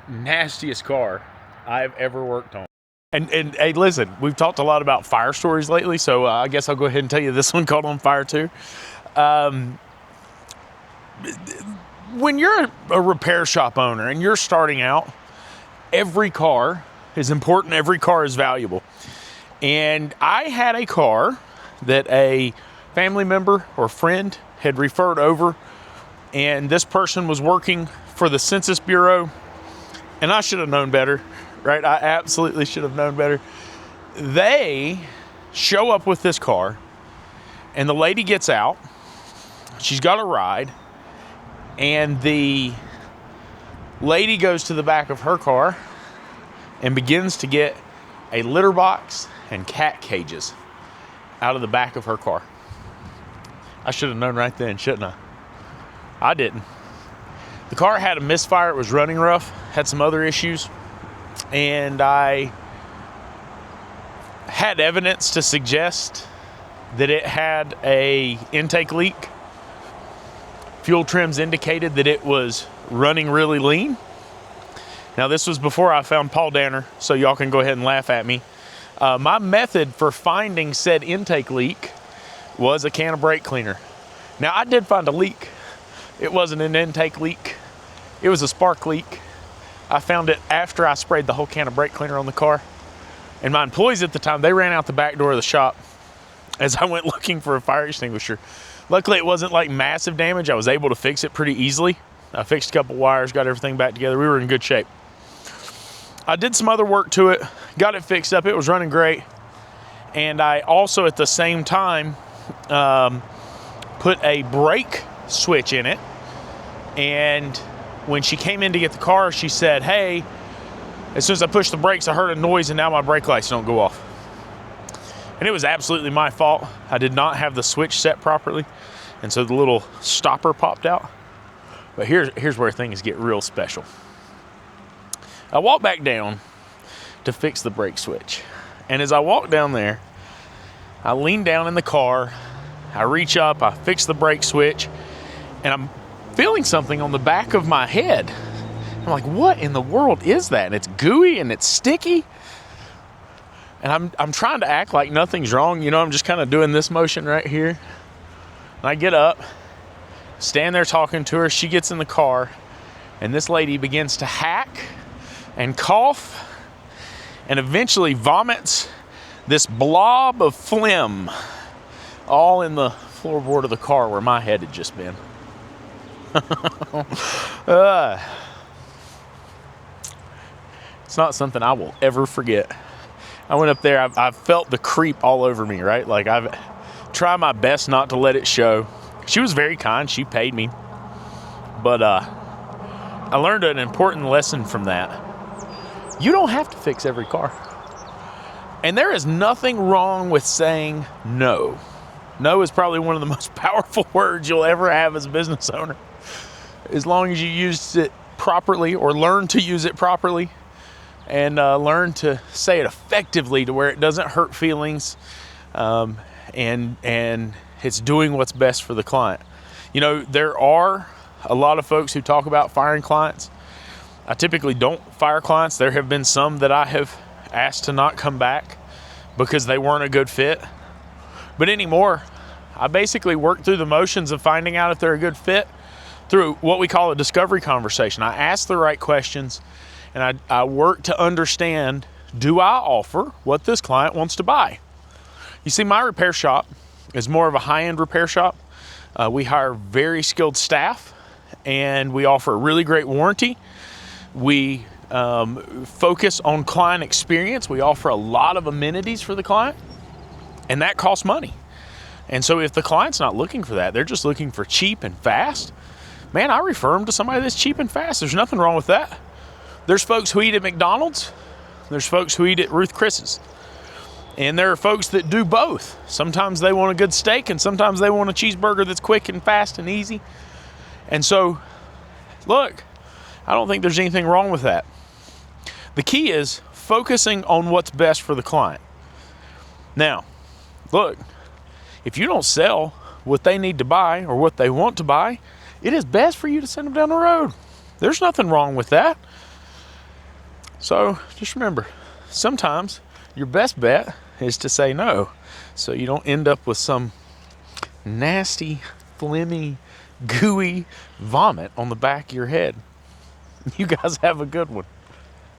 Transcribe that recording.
nastiest car I've ever worked on. And hey, listen, we've talked a lot about fire stories lately, so I guess I'll go ahead and tell you this one caught on fire too. When you're a repair shop owner and you're starting out, every car is important, every car is valuable. And I had a car that a family member or friend had referred over, and this person was working for the Census Bureau, and I should have known better, right? I absolutely should have known better. They show up with this car, and the lady gets out. She's got a ride, and the lady goes to the back of her car and begins to get a litter box and cat cages out of the back of her car. I should have known right then, shouldn't I? I didn't. The car had a misfire. It was running rough, had some other issues, and I had evidence to suggest that it had a intake leak. Fuel trims indicated that it was running really lean. Now, this was before I found Paul Danner, so y'all can go ahead and laugh at me. My method for finding said intake leak was a can of brake cleaner. Now, I did find a leak. It wasn't an intake leak. It was a spark leak. I found it after I sprayed the whole can of brake cleaner on the car. And my employees at the time, they ran out the back door of the shop as I went looking for a fire extinguisher. Luckily, it wasn't like massive damage. I was able to fix it pretty easily. I fixed a couple wires, got everything back together. We were in good shape. I did some other work to it, got it fixed up. It was running great. And I also, at the same time, put a brake switch in it. And when she came in to get the car, she said, hey, as soon as I pushed the brakes, I heard a noise and now my brake lights don't go off. And it was absolutely my fault. I did not have the switch set properly. And so the little stopper popped out. But here's where things get real special. I walked back down to fix the brake switch. And as I walk down there, I lean down in the car, I reach up, I fix the brake switch, and I'm feeling something on the back of my head. I'm like, what in the world is that? And it's gooey and it's sticky. And I'm trying to act like nothing's wrong. You know, I'm just kind of doing this motion right here. And I get up, stand there talking to her. She gets in the car, and this lady begins to hack and cough and eventually vomits this blob of phlegm all in the floorboard of the car where my head had just been. It's not something I will ever forget. I went up there, I've felt the creep all over me, right? Like, I've tried my best not to let it show. She was very kind, she paid me. But I learned an important lesson from that. You don't have to fix every car. And there is nothing wrong with saying no. No is probably one of the most powerful words you'll ever have as a business owner. As long as you use it properly or learn to use it properly and learn to say it effectively to where it doesn't hurt feelings and it's doing what's best for the client. You know, there are a lot of folks who talk about firing clients. I typically don't fire clients. There have been some that I have asked to not come back because they weren't a good fit. But anymore, I basically work through the motions of finding out if they're a good fit through what we call a discovery conversation. I ask the right questions, and I work to understand, do I offer what this client wants to buy? You see, my repair shop is more of a high-end repair shop. We hire very skilled staff, and we offer a really great warranty. We focus on client experience. We offer a lot of amenities for the client, and that costs money. And so if the client's not looking for that, they're just looking for cheap and fast, man, I refer them to somebody that's cheap and fast. There's nothing wrong with that. There's folks who eat at McDonald's. There's folks who eat at Ruth Chris's. And there are folks that do both. Sometimes they want a good steak, and sometimes they want a cheeseburger that's quick and fast and easy. And so, look, I don't think there's anything wrong with that. The key is focusing on what's best for the client. Now, look, if you don't sell what they need to buy or what they want to buy, it is best for you to send them down the road. There's nothing wrong with that. So just remember, sometimes your best bet is to say no, so you don't end up with some nasty, phlegmy, gooey vomit on the back of your head. You guys have a good one.